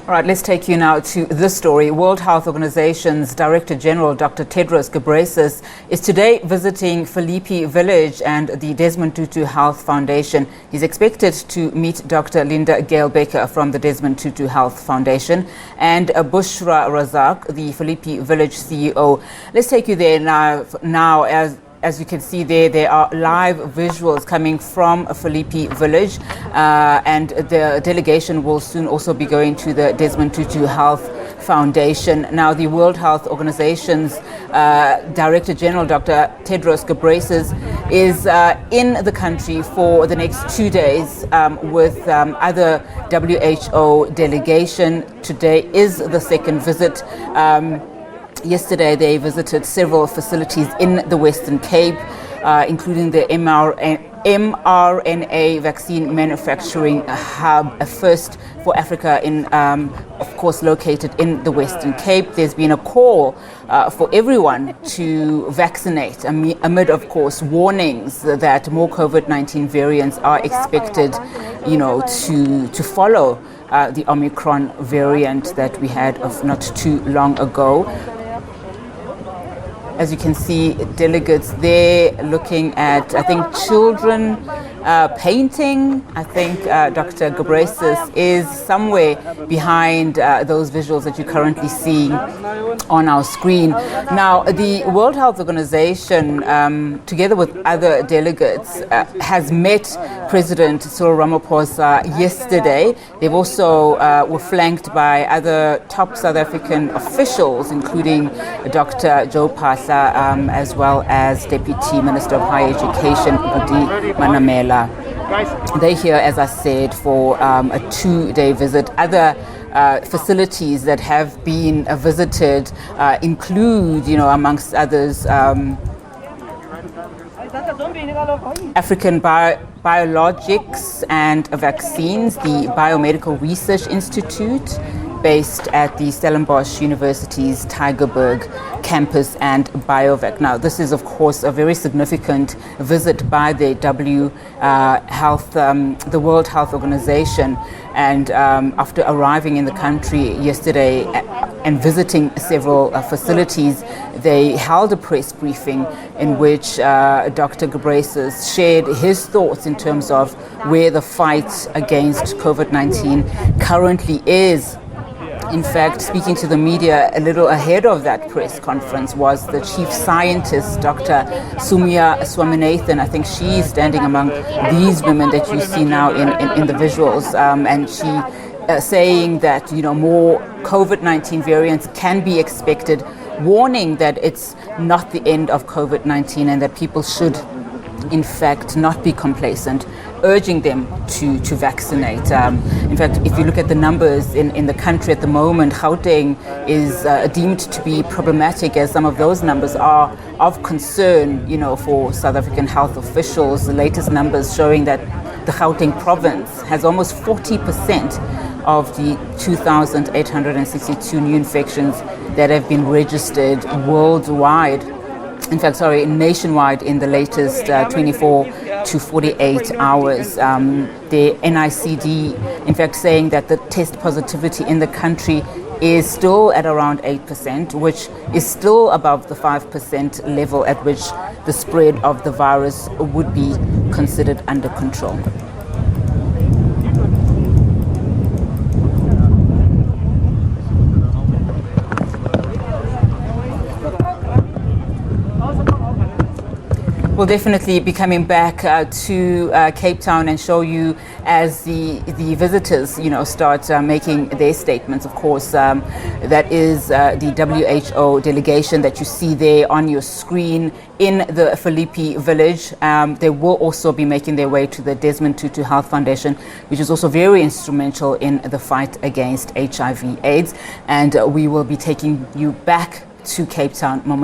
All right, let's take you now to this story. World Health Organization's Director General, Dr. Tedros Ghebreyesus, is today visiting Philippi village and the Desmond Tutu Health Foundation. He's expected to meet Dr. Linda Gale-Becker from the Desmond Tutu Health Foundation and Bushra Razak, the Philippi village CEO. Let's take you there now as you can see there are live visuals coming from Philippi village, and the delegation will soon also be going to the Desmond Tutu Health Foundation. Now, the World Health Organization's Director General, Dr. Tedros Ghebreyesus, is in the country for the next 2 days with other WHO delegation. Today is the second visit. Yesterday, they visited several facilities in the Western Cape, including the mRNA vaccine manufacturing hub, a first for Africa, of course, located in the Western Cape. There's been a call for everyone to vaccinate amid, of course, warnings that more COVID-19 variants are expected, to follow the Omicron variant that we had of not too long ago. As you can see, delegates there looking at, I think, children painting. I think Dr. Ghebreyesus is somewhere behind those visuals that you're currently seeing on our screen. Now, the World Health Organization, together with other delegates, has met President Cyril Ramaphosa yesterday. They've also were flanked by other top South African officials, including Dr. Joe Pasa, as well as Deputy Minister of Higher Education, Budi Manamela. They're here, as I said, for a 2-day visit. Other facilities that have been visited include, amongst others, African Biologics and Vaccines, the Biomedical Research Institute, based at the Stellenbosch University's Tygerberg campus, and BioVac. Now, this is, of course, a very significant visit by the the World Health Organization. And after arriving in the country yesterday and visiting several facilities, they held a press briefing in which Dr. Ghebreyesus shared his thoughts in terms of where the fight against COVID-19 currently is. In fact, speaking to the media a little ahead of that press conference was the chief scientist, Dr. Soumya Swaminathan. I think she's standing among these women that you see now in the visuals, and she saying that more COVID-19 variants can be expected, warning that it's not the end of COVID-19 and that people should, in fact, not be complacent, urging them to vaccinate. In fact, if you look at the numbers in the country at the moment, Gauteng is deemed to be problematic, as some of those numbers are of concern, for South African health officials. The latest numbers showing that the Gauteng province has almost 40% of the 2,862 new infections that have been registered worldwide. In fact, nationwide in the latest 24 to 48 hours. The NICD, in fact, saying that the test positivity in the country is still at around 8%, which is still above the 5% level at which the spread of the virus would be considered under control. We'll definitely be coming back to Cape Town and show you as the visitors, start making their statements. Of course, that is the WHO delegation that you see there on your screen in the Philippi village. They will also be making their way to the Desmond Tutu Health Foundation, which is also very instrumental in the fight against HIV/AIDS. And we will be taking you back to Cape Town momentarily.